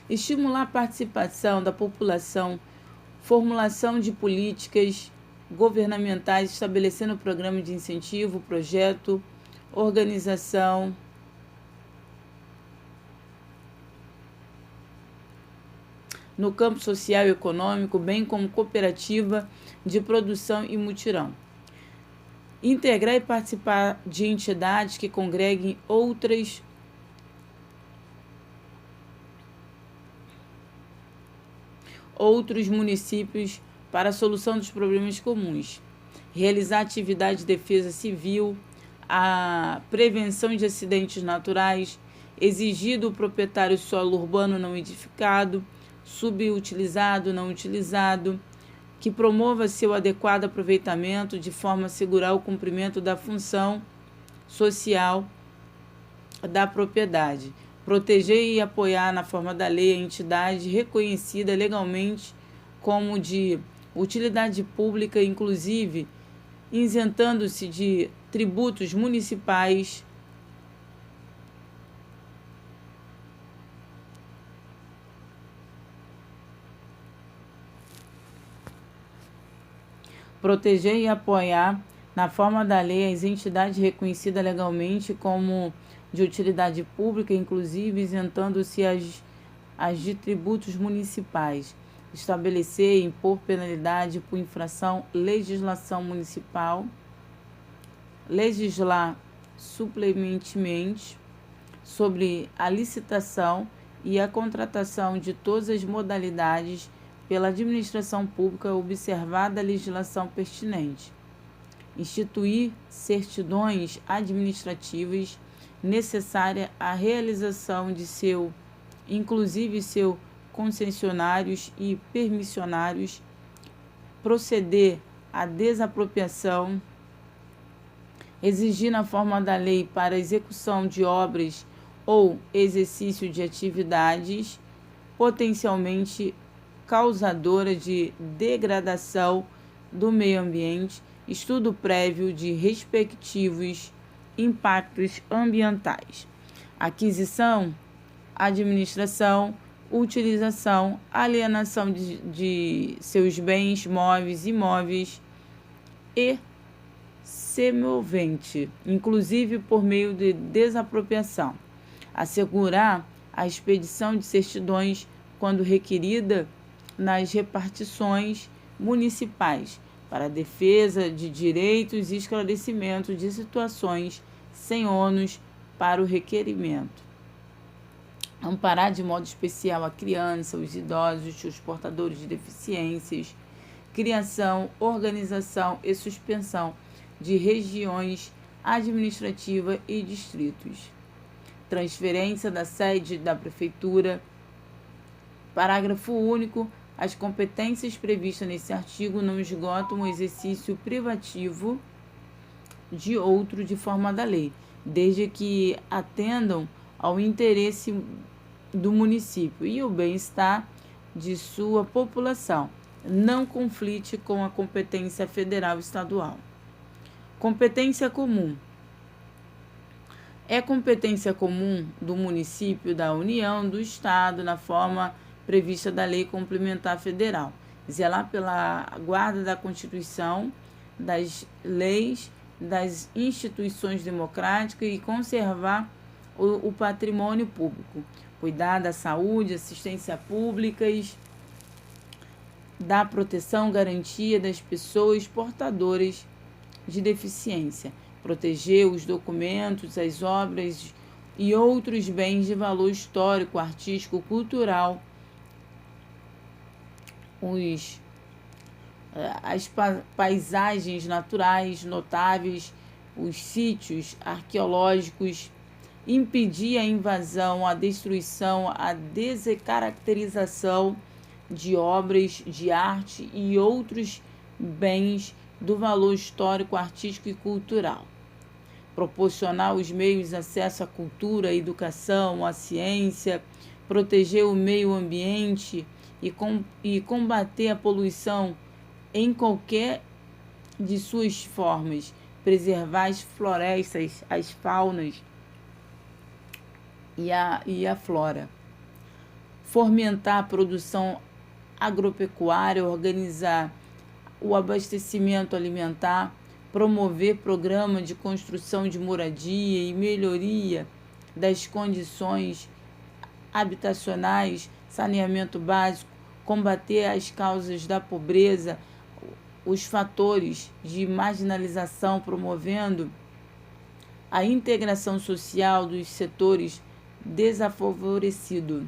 estimular a participação da população, formulação de políticas governamentais, estabelecendo programa de incentivo, projeto, organização, no campo social e econômico, bem como cooperativa de produção e mutirão. Integrar e participar de entidades que congreguem outros municípios para a solução dos problemas comuns. Realizar atividade de defesa civil, a prevenção de acidentes naturais, exigir do proprietário solo urbano não edificado, subutilizado, não utilizado, que promova seu adequado aproveitamento de forma a assegurar o cumprimento da função social da propriedade. Proteger e apoiar na forma da lei a entidade reconhecida legalmente como de utilidade pública, inclusive isentando-se de tributos municipais, proteger e apoiar na forma da lei as entidades reconhecidas legalmente como de utilidade pública, inclusive isentando-se as de tributos municipais. Estabelecer e impor penalidade por infração, legislação municipal. Legislar suplementemente sobre a licitação e a contratação de todas as modalidades pela administração pública, observada a legislação pertinente. Instituir certidões administrativas necessárias à realização de inclusive seus concessionários e permissionários, proceder à desapropriação, exigir na forma da lei para a execução de obras ou exercício de atividades potencialmente causadora de degradação do meio ambiente, estudo prévio de respectivos impactos ambientais, aquisição, administração, utilização, alienação de seus bens móveis, imóveis e semovente, inclusive por meio de desapropriação, assegurar a expedição de certidões quando requerida nas repartições municipais para a defesa de direitos e esclarecimento de situações sem ônus para o requerimento. Amparar de modo especial a criança, os idosos, os portadores de deficiências, criação, organização e suspensão de regiões administrativas e distritos. Transferência da sede da prefeitura. Parágrafo único. As competências previstas nesse artigo não esgotam o exercício privativo de outro de forma da lei, desde que atendam ao interesse do município e o bem-estar de sua população, não conflite com a competência federal e estadual. Competência comum. É competência comum do município, da União, do Estado, na forma prevista da Lei Complementar Federal. Zelar pela guarda da Constituição, das leis, das instituições democráticas e conservar o patrimônio público. Cuidar da saúde, assistência públicas, da proteção, garantia das pessoas portadoras de deficiência. Proteger os documentos, as obras e outros bens de valor histórico, artístico, cultural, as paisagens naturais notáveis, os sítios arqueológicos, impedir a invasão, a destruição, a descaracterização de obras de arte e outros bens do valor histórico, artístico e cultural. Proporcionar os meios de acesso à cultura, à educação, à ciência, proteger o meio ambiente e combater a poluição em qualquer de suas formas, preservar as florestas, as faunas e a flora. fomentar a produção agropecuária, organizar o abastecimento alimentar, promover programa de construção de moradia e melhoria das condições habitacionais, saneamento básico, combater as causas da pobreza, os fatores de marginalização, promovendo a integração social dos setores desfavorecidos.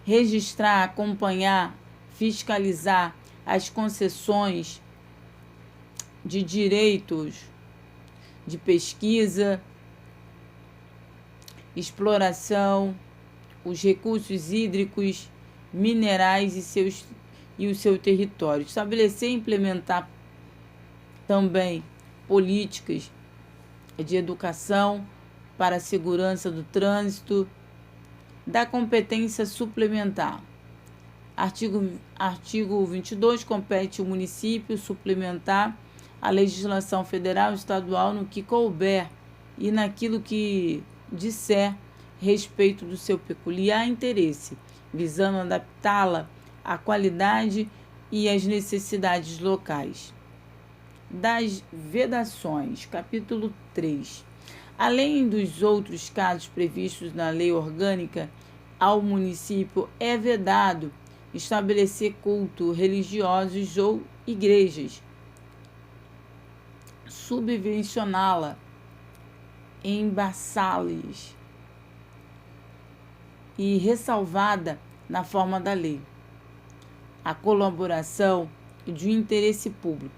Registrar, acompanhar, fiscalizar as concessões de direitos de pesquisa, exploração, os recursos hídricos, minerais e o seu território. Estabelecer e implementar também políticas de educação para a segurança do trânsito, da competência suplementar. Artigo 22, compete ao município suplementar a legislação federal e estadual no que couber e naquilo que disser respeito do seu peculiar interesse, visando adaptá-la à qualidade e às necessidades locais. Das vedações, capítulo 3. Além dos outros casos previstos na lei orgânica, ao município é vedado estabelecer cultos religiosos ou igrejas, subvencioná-la, embaçá-las e ressalvada na forma da lei a colaboração de um interesse público,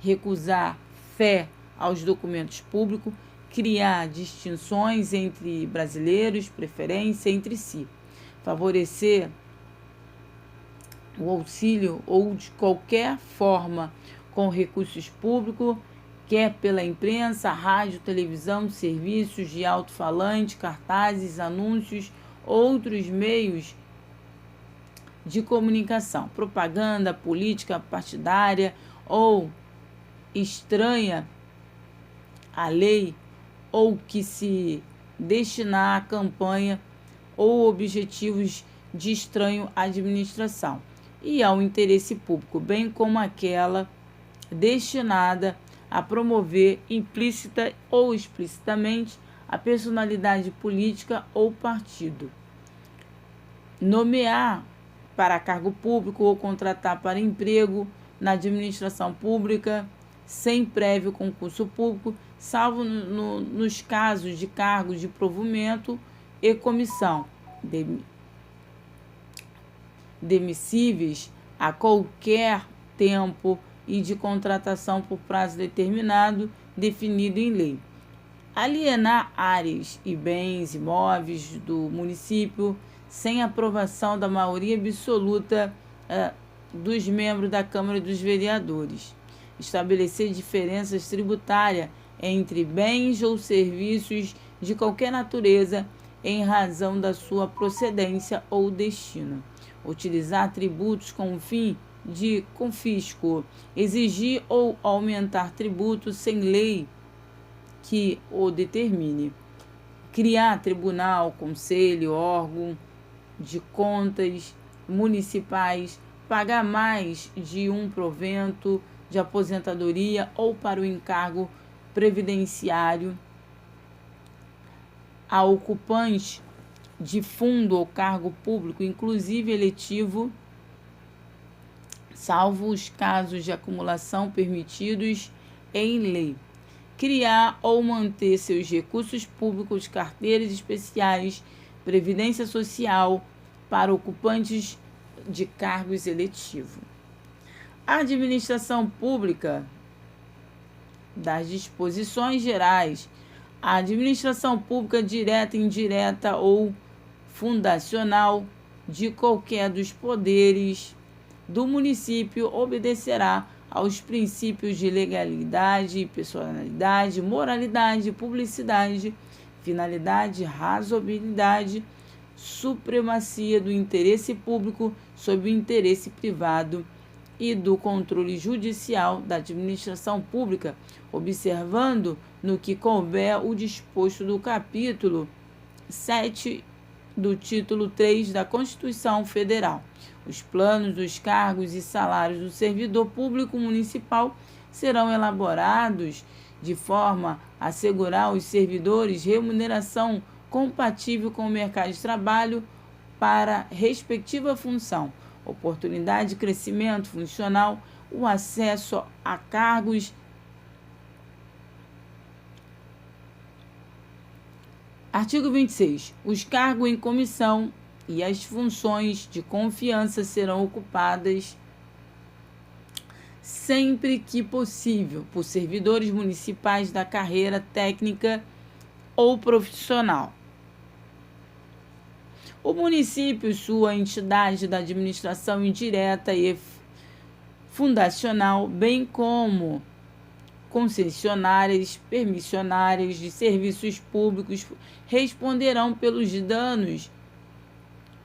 recusar fé aos documentos públicos, criar distinções entre brasileiros, preferência entre si, favorecer o auxílio ou de qualquer forma com recursos públicos, quer pela imprensa, rádio, televisão, serviços de alto-falante, cartazes, anúncios, outros meios de comunicação, propaganda, política partidária ou estranha à lei ou que se destinar à campanha ou objetivos de estranho à administração e ao interesse público, bem como aquela destinada a promover implícita ou explicitamente a personalidade política ou partido. Nomear para cargo público ou contratar para emprego na administração pública sem prévio concurso público, salvo nos casos de cargos de provimento e comissão, demissíveis a qualquer tempo e de contratação por prazo determinado, definido em lei. Alienar áreas e bens imóveis do município sem aprovação da maioria absoluta dos membros da Câmara dos Vereadores. Estabelecer diferenças tributárias entre bens ou serviços de qualquer natureza em razão da sua procedência ou destino. Utilizar tributos com o fim de confisco. Exigir ou aumentar tributos sem lei que o determine. Criar tribunal, conselho, órgão de contas municipais, pagar mais de um provento de aposentadoria ou para o encargo previdenciário a ocupante de fundo ou cargo público, inclusive eletivo, salvo os casos de acumulação permitidos em lei. Criar ou manter seus recursos públicos, carteiras especiais, previdência social para ocupantes de cargos eletivos. A administração pública das disposições gerais, a administração pública direta, indireta ou fundacional de qualquer dos poderes do município obedecerá aos princípios de legalidade, personalidade, moralidade, publicidade, finalidade, razoabilidade, supremacia do interesse público sobre o interesse privado, e do controle judicial da administração pública, observando no que couber o disposto do capítulo 7 do título 3 da Constituição Federal. Os planos dos cargos e salários do servidor público municipal serão elaborados de forma a assegurar aos servidores remuneração compatível com o mercado de trabalho para respectiva função, oportunidade de crescimento funcional, o acesso a cargos. Artigo 26. Os cargos em comissão e as funções de confiança serão ocupadas sempre que possível por servidores municipais da carreira técnica ou profissional. O município, sua entidade da administração indireta e fundacional, bem como concessionárias, permissionárias de serviços públicos, responderão pelos danos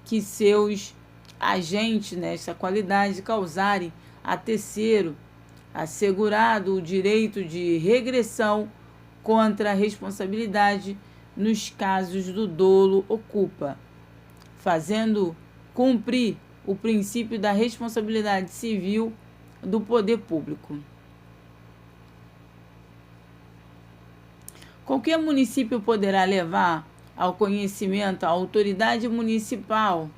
que seus agentes nesta qualidade causarem a terceiro, assegurado o direito de regressão contra a responsabilidade nos casos do dolo ou culpa, fazendo cumprir o princípio da responsabilidade civil do poder público. Qualquer município poderá levar ao conhecimento à autoridade municipal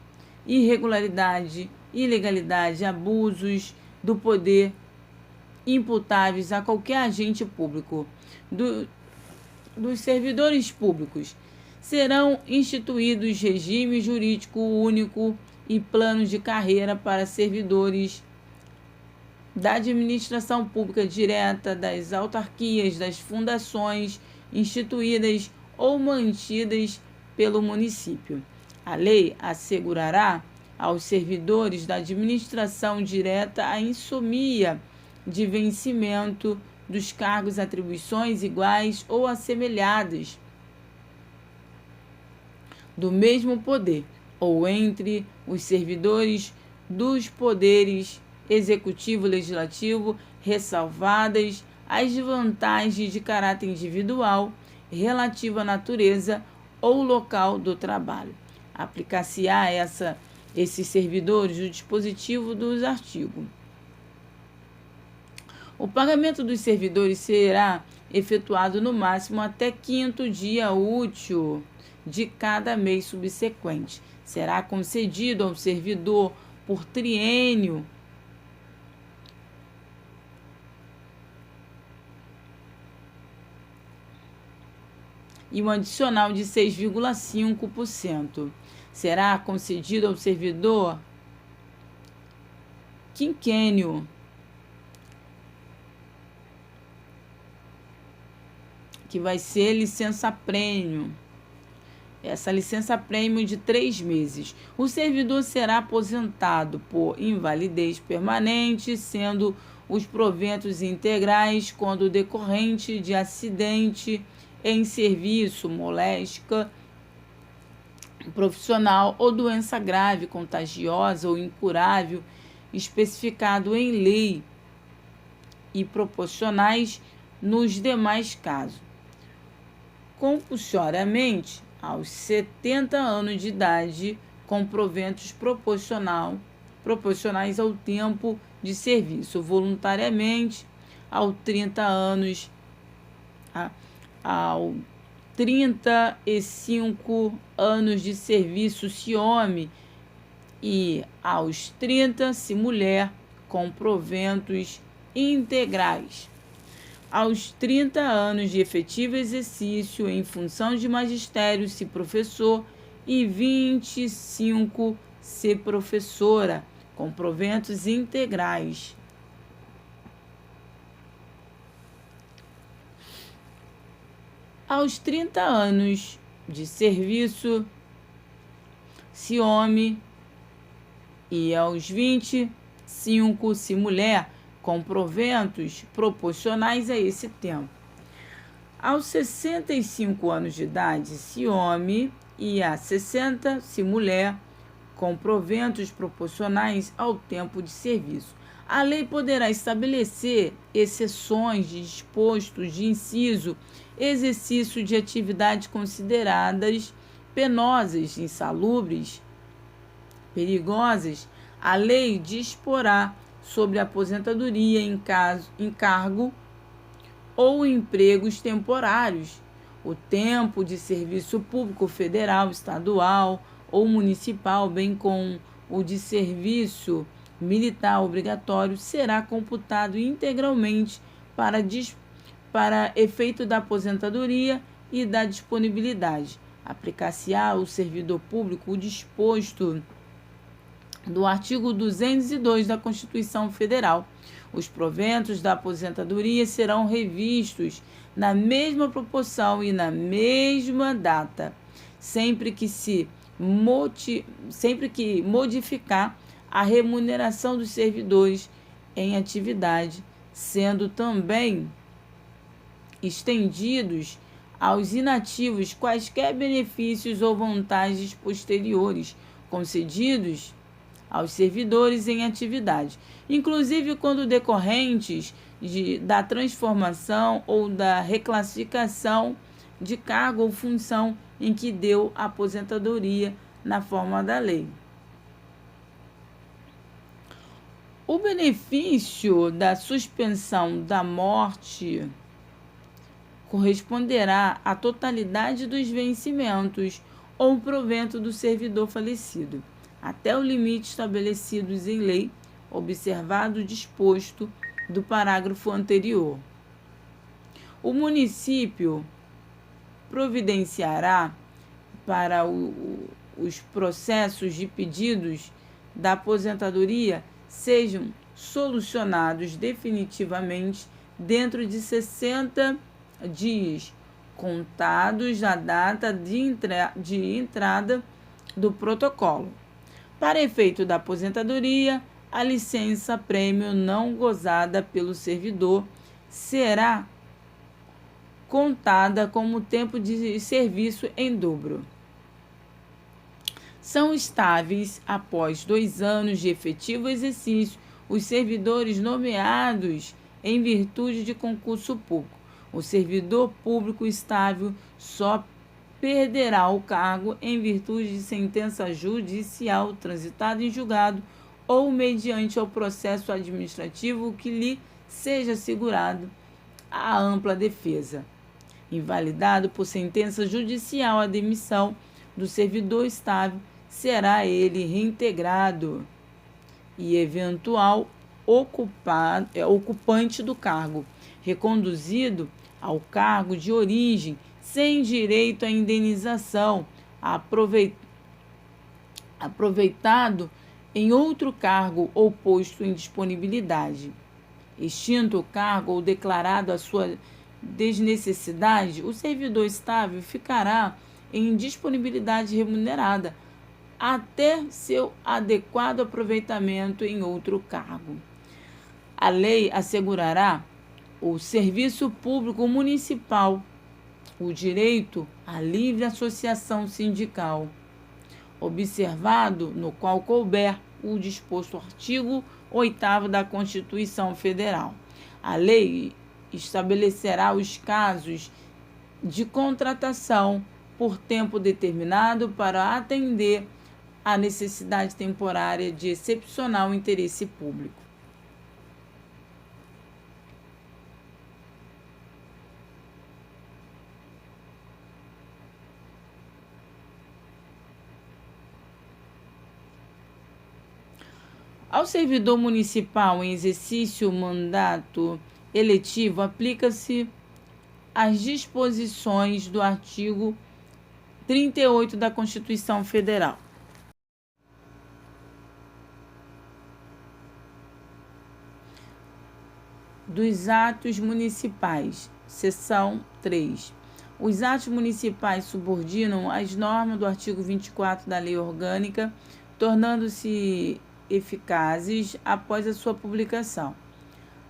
irregularidade, ilegalidade, abusos do poder imputáveis a qualquer agente público. Dos servidores públicos serão instituídos regime jurídico único e planos de carreira para servidores da administração pública direta, das autarquias, das fundações instituídas ou mantidas pelo município. A lei assegurará aos servidores da administração direta a insomia de vencimento dos cargos, atribuições iguais ou assemelhadas do mesmo poder, ou entre os servidores dos poderes executivo e legislativo, ressalvadas as vantagens de caráter individual relativa à natureza ou local do trabalho. Aplicar-se-á a esses servidores o dispositivo dos artigos. O pagamento dos servidores será efetuado no máximo até 5º dia útil de cada mês subsequente. Será concedido ao servidor por triênio e um adicional de 6,5%. Será concedido ao servidor quinquênio, que vai ser licença-prêmio. Essa licença-prêmio de 3 meses. O servidor será aposentado por invalidez permanente, sendo os proventos integrais quando decorrente de acidente em serviço, moléstia profissional ou doença grave, contagiosa ou incurável, especificado em lei, e proporcionais nos demais casos. Compulsoriamente, aos 70 anos de idade, com proventos proporcionais ao tempo de serviço, voluntariamente, aos 30 anos, ao 35 anos de serviço, se homem, e aos 30, se mulher, com proventos integrais. Aos 30 anos de efetivo exercício em função de magistério, se professor, e 25, se professora, com proventos integrais. Aos 30 anos de serviço, se homem, e aos 25, se mulher, com proventos proporcionais a esse tempo. Aos 65 anos de idade, se homem, e a 60, se mulher, com proventos proporcionais ao tempo de serviço. A lei poderá estabelecer exceções de dispostos de inciso, exercício de atividades consideradas penosas, insalubres, perigosas. A lei disporá sobre a aposentadoria em cargo ou empregos temporários, o tempo de serviço público federal, estadual ou municipal, bem como o de serviço militar obrigatório, será computado integralmente para efeito da aposentadoria e da disponibilidade. Aplicar-se-á ao servidor público o disposto do artigo 202 da Constituição Federal. Os proventos da aposentadoria serão revistos na mesma proporção e na mesma data, sempre que modificar a remuneração dos servidores em atividade, sendo também estendidos aos inativos quaisquer benefícios ou vantagens posteriores concedidos aos servidores em atividade, inclusive quando decorrentes da transformação ou da reclassificação de cargo ou função em que deu a aposentadoria na forma da lei. O benefício da suspensão da morte corresponderá à totalidade dos vencimentos ou provento do servidor falecido, até o limite estabelecidos em lei, observado o disposto do parágrafo anterior. O município providenciará para os processos de pedidos da aposentadoria sejam solucionados definitivamente dentro de 60 dias, contados da data de entrada do protocolo. Para efeito da aposentadoria, a licença-prêmio não gozada pelo servidor será contada como tempo de serviço em dobro. São estáveis, após 2 anos de efetivo exercício, os servidores nomeados em virtude de concurso público. O servidor público estável só perderá o cargo em virtude de sentença judicial transitada em julgado ou mediante o processo administrativo que lhe seja assegurado a ampla defesa. Invalidado por sentença judicial a demissão do servidor estável, será ele reintegrado e eventual ocupante do cargo reconduzido ao cargo de origem sem direito à indenização, aproveitado em outro cargo ou posto em disponibilidade. Extinto o cargo ou declarado a sua desnecessidade, o servidor estável ficará em disponibilidade remunerada até seu adequado aproveitamento em outro cargo. A lei assegurará o serviço público municipal, o direito à livre associação sindical, observado no qual couber o disposto artigo 8º da Constituição Federal. A lei estabelecerá os casos de contratação por tempo determinado para atender à necessidade temporária de excepcional interesse público. Ao servidor municipal em exercício mandato eletivo, aplica-se as disposições do artigo 38 da Constituição Federal. Dos atos municipais, seção 3. Os atos municipais subordinam as normas do artigo 24 da Lei Orgânica, tornando-se eficazes após a sua publicação.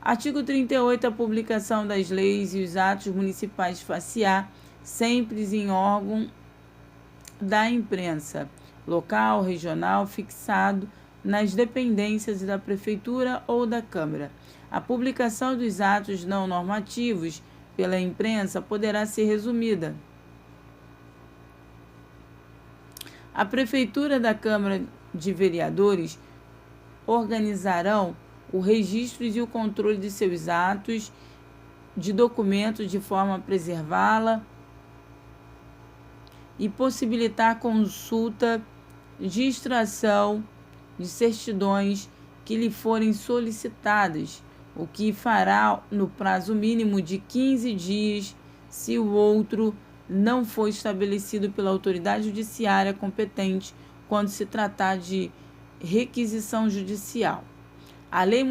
Artigo 38. A publicação das leis e os atos municipais far-se-á sempre em órgão da imprensa, local, regional, fixado nas dependências da Prefeitura ou da Câmara. A publicação dos atos não normativos pela imprensa poderá ser resumida. A Prefeitura da Câmara de Vereadores organizarão o registro e o controle de seus atos de documento de forma a preservá-la e possibilitar a consulta de extração de certidões que lhe forem solicitadas, o que fará no prazo mínimo de 15 dias se o outro não for estabelecido pela autoridade judiciária competente quando se tratar de requisição judicial. A lei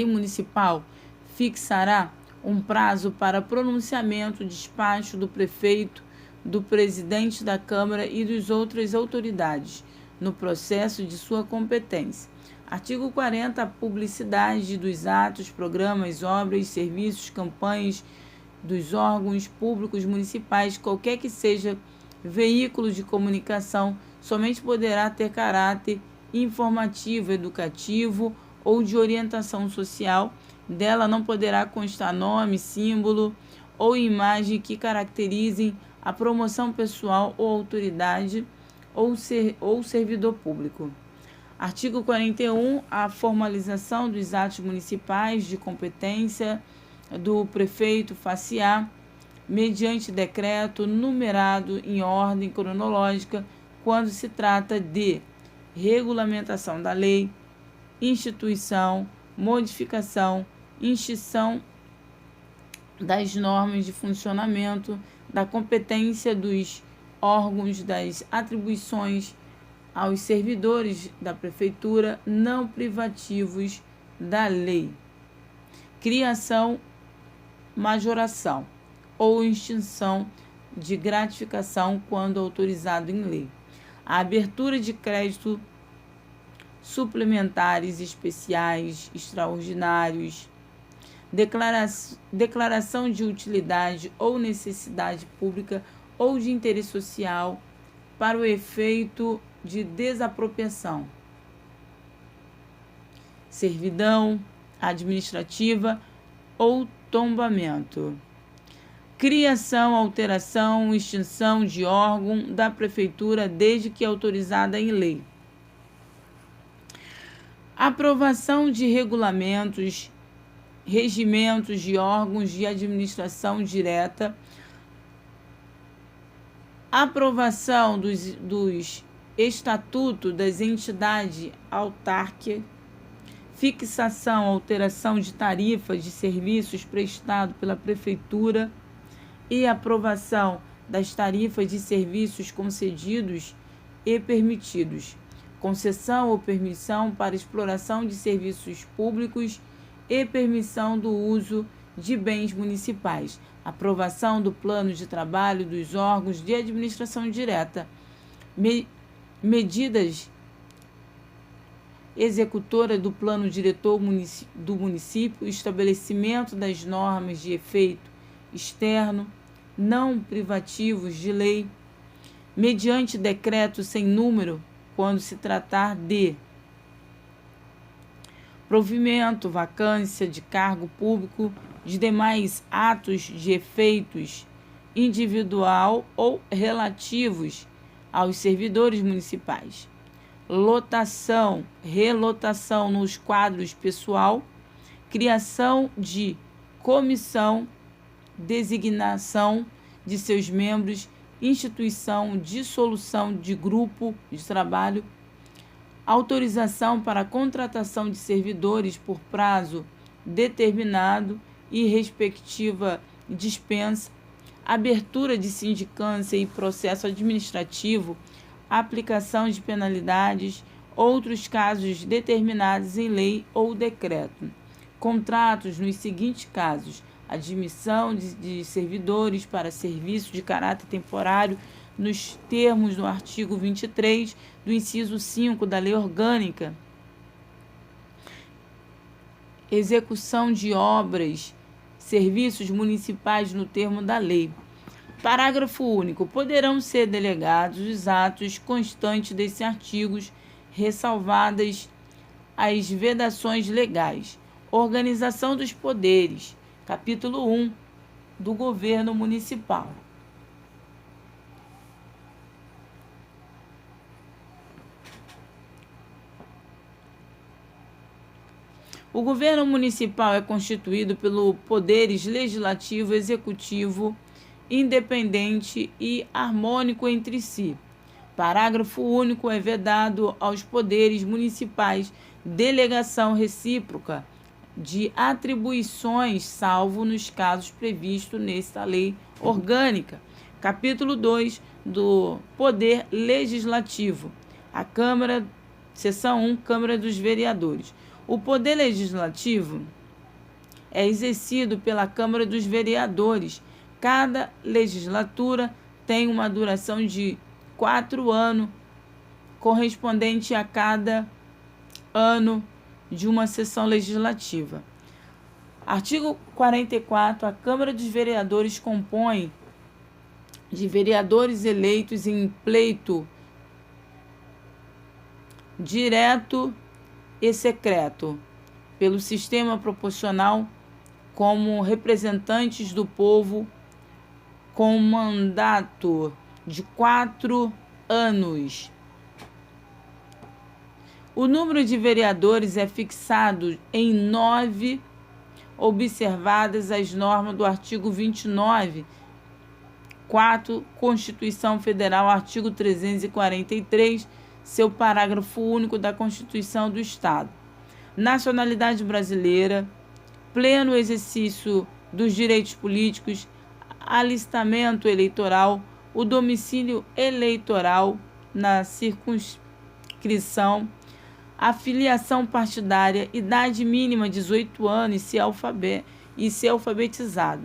municipal fixará um prazo para pronunciamento, despacho do prefeito, do presidente da Câmara e das outras autoridades no processo de sua competência. Artigo 40. A publicidade dos atos, programas, obras, serviços, campanhas dos órgãos públicos municipais, qualquer que seja veículo de comunicação, somente poderá ter caráter informativo, educativo ou de orientação social. Dela não poderá constar nome, símbolo ou imagem que caracterizem a promoção pessoal ou autoridade ou servidor público. Artigo 41. A formalização dos atos municipais de competência do prefeito far-se-á mediante decreto numerado em ordem cronológica quando se trata de regulamentação da lei, instituição, modificação, extinção das normas de funcionamento, da competência dos órgãos, das atribuições aos servidores da Prefeitura não privativos da lei. Criação, majoração ou extinção de gratificação quando autorizado em lei. A abertura de crédito suplementares especiais, extraordinários, declaração de utilidade ou necessidade pública ou de interesse social para o efeito de desapropriação, servidão administrativa ou tombamento. Criação, alteração, extinção de órgão da Prefeitura desde que autorizada em lei. Aprovação de regulamentos, regimentos de órgãos de administração direta. Aprovação dos estatutos das entidades autárquicas. Fixação, alteração de tarifas de serviços prestados pela Prefeitura e aprovação das tarifas de serviços concedidos e permitidos. Concessão ou permissão para exploração de serviços públicos e permissão do uso de bens municipais. Aprovação do plano de trabalho dos órgãos de administração direta. Medidas executora do plano diretor do município, estabelecimento das normas de efeito externo, não privativos de lei, mediante decreto sem número, quando se tratar de provimento, vacância de cargo público, de demais atos de efeitos individual ou relativos aos servidores municipais. Lotação, relotação nos quadros pessoal, criação de comissão, designação de seus membros, instituição, dissolução de grupo de trabalho, autorização para a contratação de servidores por prazo determinado e respectiva dispensa, abertura de sindicância e processo administrativo, aplicação de penalidades, outros casos determinados em lei ou decreto. Contratos nos seguintes casos: admissão de servidores para serviço de caráter temporário nos termos do artigo 23 do inciso 5 da Lei Orgânica. Execução de obras, serviços municipais no termo da lei. Parágrafo único. Poderão ser delegados os atos constantes desses artigos, ressalvadas as vedações legais. Organização dos poderes. Capítulo 1 do Governo Municipal. O governo municipal é constituído pelo poderes legislativo, executivo, independente e harmônico entre si. Parágrafo único. É vedado aos poderes municipais delegação recíproca de atribuições, salvo nos casos previstos nesta lei orgânica. Capítulo 2 do Poder Legislativo. A Câmara, seção 1, Câmara dos Vereadores. O Poder Legislativo é exercido pela Câmara dos Vereadores. Cada legislatura tem uma duração de 4 anos, correspondente a cada ano de uma sessão legislativa. Artigo 44. A Câmara dos Vereadores compõe de vereadores eleitos em pleito direto e secreto pelo sistema proporcional como representantes do povo com mandato de 4 anos. O número de vereadores é fixado em 9, observadas as normas do artigo 29, 4, Constituição Federal, artigo 343, seu parágrafo único da Constituição do Estado. Nacionalidade brasileira, pleno exercício dos direitos políticos, alistamento eleitoral, o domicílio eleitoral na circunscrição, a filiação partidária, idade mínima 18 anos e ser alfabetizado.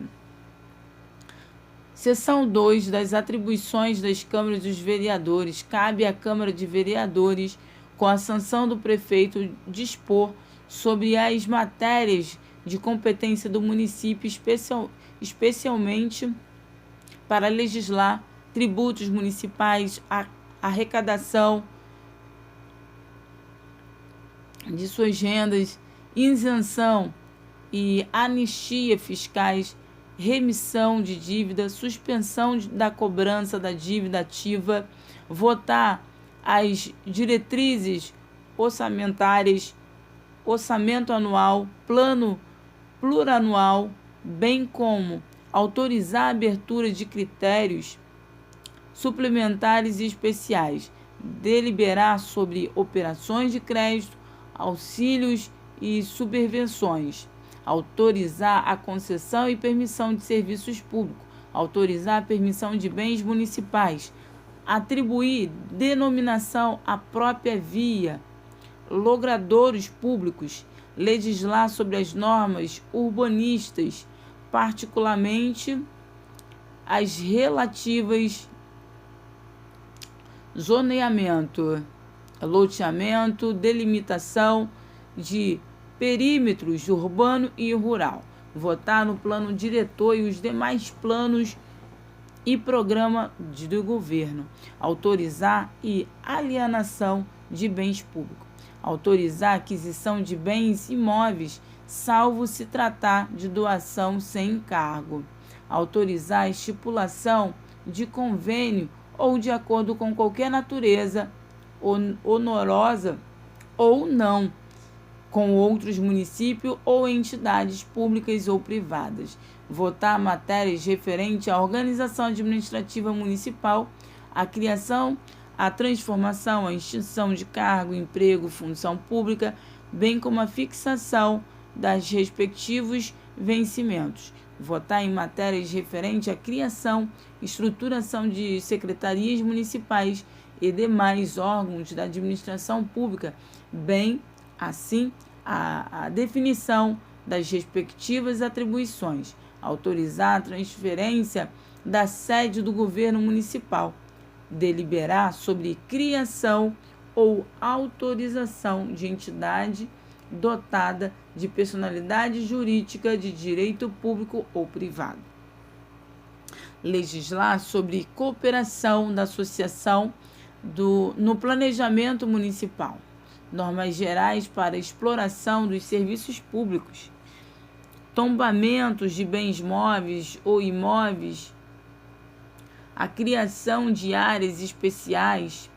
Seção 2 das atribuições das câmaras dos vereadores. Cabe à Câmara de Vereadores, com a sanção do prefeito, dispor sobre as matérias de competência do município, especialmente para legislar tributos municipais, arrecadação de suas rendas, isenção e anistia fiscais, remissão de dívida, suspensão da cobrança da dívida ativa, votar as diretrizes orçamentárias, orçamento anual, plano plurianual, bem como autorizar a abertura de critérios suplementares e especiais, deliberar sobre operações de crédito, auxílios e subvenções, autorizar a concessão e permissão de serviços públicos, autorizar a permissão de bens municipais, atribuir denominação à própria via, logradouros públicos, legislar sobre as normas urbanistas, particularmente as relativas zoneamento, loteamento, delimitação de perímetros urbano e rural, votar no plano diretor e os demais planos e programa do governo, autorizar e alienação de bens públicos, autorizar a aquisição de bens imóveis, salvo se tratar de doação sem encargo, autorizar a estipulação de convênio ou de acordo com qualquer natureza honorosa ou não, com outros municípios ou entidades públicas ou privadas, votar matérias referentes à organização administrativa municipal, à criação, à transformação, à extinção de cargo, emprego, função pública, bem como a fixação das respectivos vencimentos, votar em matérias referentes à criação, estruturação de secretarias municipais e demais órgãos da administração pública, bem assim a definição das respectivas atribuições, autorizar a transferência da sede do governo municipal, deliberar sobre criação ou autorização de entidade dotada de personalidade jurídica de direito público ou privado. legislar sobre cooperação da associação no planejamento municipal, normas gerais para exploração dos serviços públicos, tombamentos de bens móveis ou imóveis, a criação de áreas especiais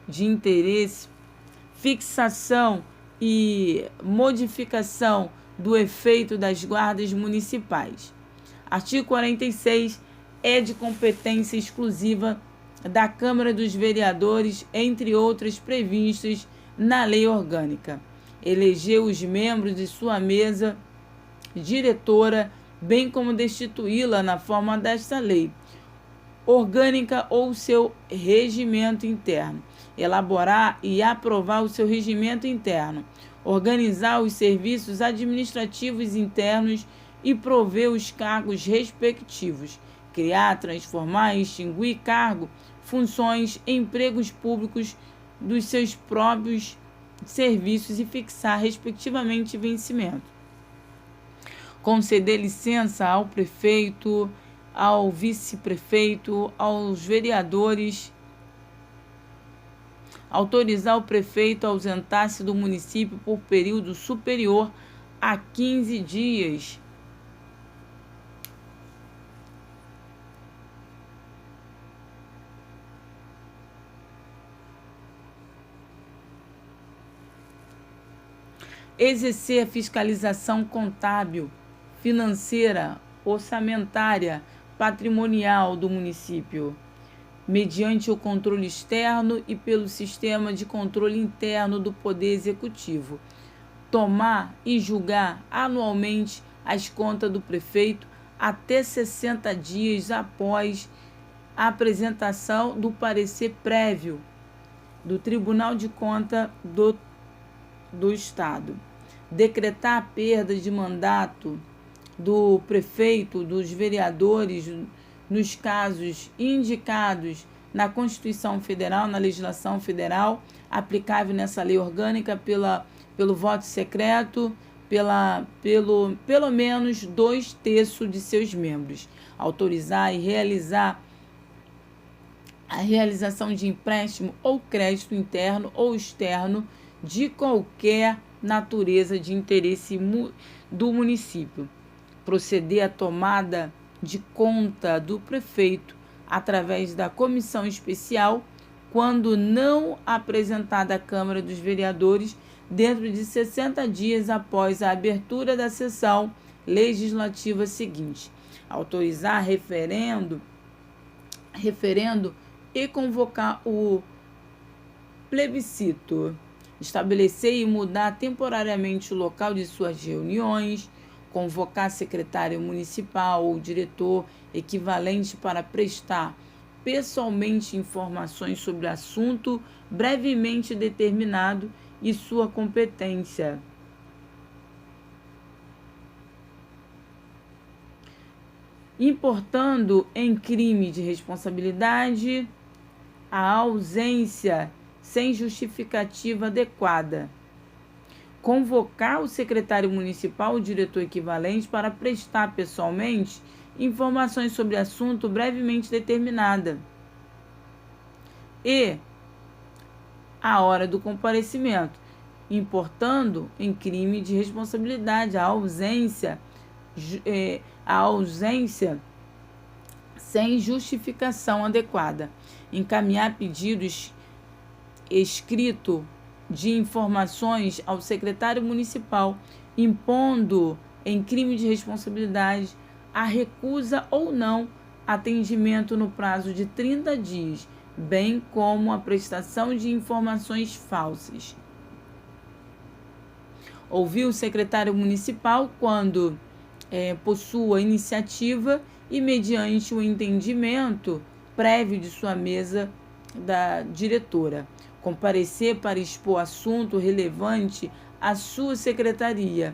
de interesse, fixação e modificação do efeito das guardas municipais. Artigo 46 é de competência exclusiva da Câmara dos Vereadores, entre outras previstas na Lei Orgânica. Eleger os membros de sua mesa diretora, bem como destituí-la na forma desta lei orgânica ou seu regimento interno. Elaborar e aprovar o seu regimento interno. Organizar os serviços administrativos internos e prover os cargos respectivos. Criar, transformar e extinguir cargo, funções, empregos públicos dos seus próprios serviços e fixar, respectivamente, vencimento. Conceder licença ao prefeito, ao vice-prefeito, aos vereadores. Autorizar o prefeito a ausentar-se do município por período superior a 15 dias. Exercer a fiscalização contábil, financeira, orçamentária, patrimonial do município, mediante o controle externo e pelo sistema de controle interno do Poder Executivo. Tomar e julgar anualmente as contas do prefeito até 60 dias após a apresentação do parecer prévio do Tribunal de Contas do Estado. Decretar a perda de mandato do prefeito, dos vereadores, nos casos indicados na Constituição Federal, na legislação federal, aplicável nessa lei orgânica pelo voto secreto, pelo menos 2/3 de seus membros. Autorizar e realizar a realização de empréstimo ou crédito interno ou externo de qualquer natureza de interesse do município. Proceder à tomada de conta do prefeito através da comissão especial, quando não apresentada à Câmara dos Vereadores, dentro de 60 dias após a abertura da sessão legislativa seguinte. Autorizar referendo e convocar o plebiscito. Estabelecer e mudar temporariamente o local de suas reuniões, convocar secretário municipal ou diretor equivalente para prestar pessoalmente informações sobre assunto brevemente determinado e sua competência. Importando em crime de responsabilidade a ausência sem justificativa adequada. Convocar o secretário municipal ou diretor equivalente para prestar pessoalmente informações sobre assunto brevemente determinada. E a hora do comparecimento, importando em crime de responsabilidade a ausência sem justificação adequada. Encaminhar pedidos escrito de informações ao secretário municipal, impondo em crime de responsabilidade a recusa ou não atendimento no prazo de 30 dias, bem como a prestação de informações falsas. Ouvir o secretário municipal quando possua iniciativa e mediante o entendimento prévio de sua mesa da diretora. Comparecer para expor assunto relevante à sua secretaria.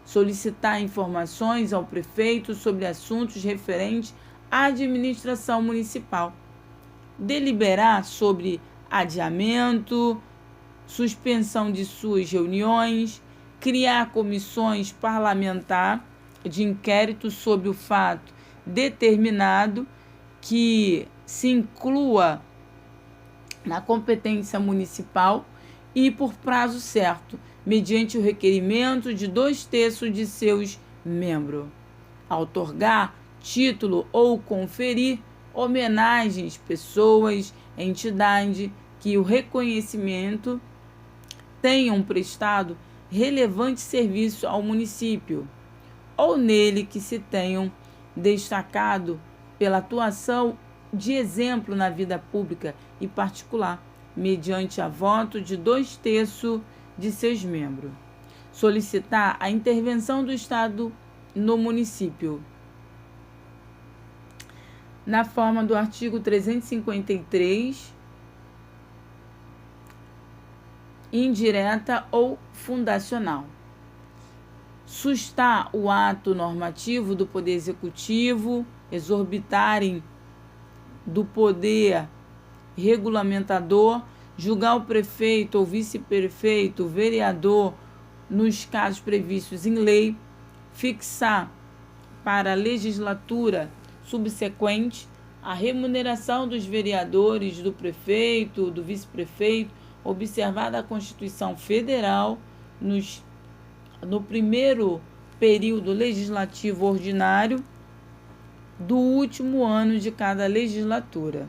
Solicitar informações ao prefeito sobre assuntos referentes à administração municipal. Deliberar sobre adiamento, suspensão de suas reuniões, criar comissões parlamentares de inquérito sobre o fato determinado que se inclua na competência municipal e por prazo certo, mediante o requerimento de 2/3 de seus membros. A outorgar título ou conferir homenagens, pessoas, entidades que o reconhecimento tenham prestado relevante serviço ao município, ou nele que se tenham destacado pela atuação de exemplo na vida pública e particular, mediante a voto de 2/3 de seus membros. Solicitar a intervenção do Estado no município, na forma do artigo 353, indireta ou fundacional. Sustar o ato normativo do Poder Executivo, exorbitarem do Poder Regulamentador, julgar o prefeito ou vice-prefeito, vereador, nos casos previstos em lei, fixar para a legislatura subsequente a remuneração dos vereadores, do prefeito, do vice-prefeito, observada a Constituição Federal no primeiro período legislativo ordinário do último ano de cada legislatura.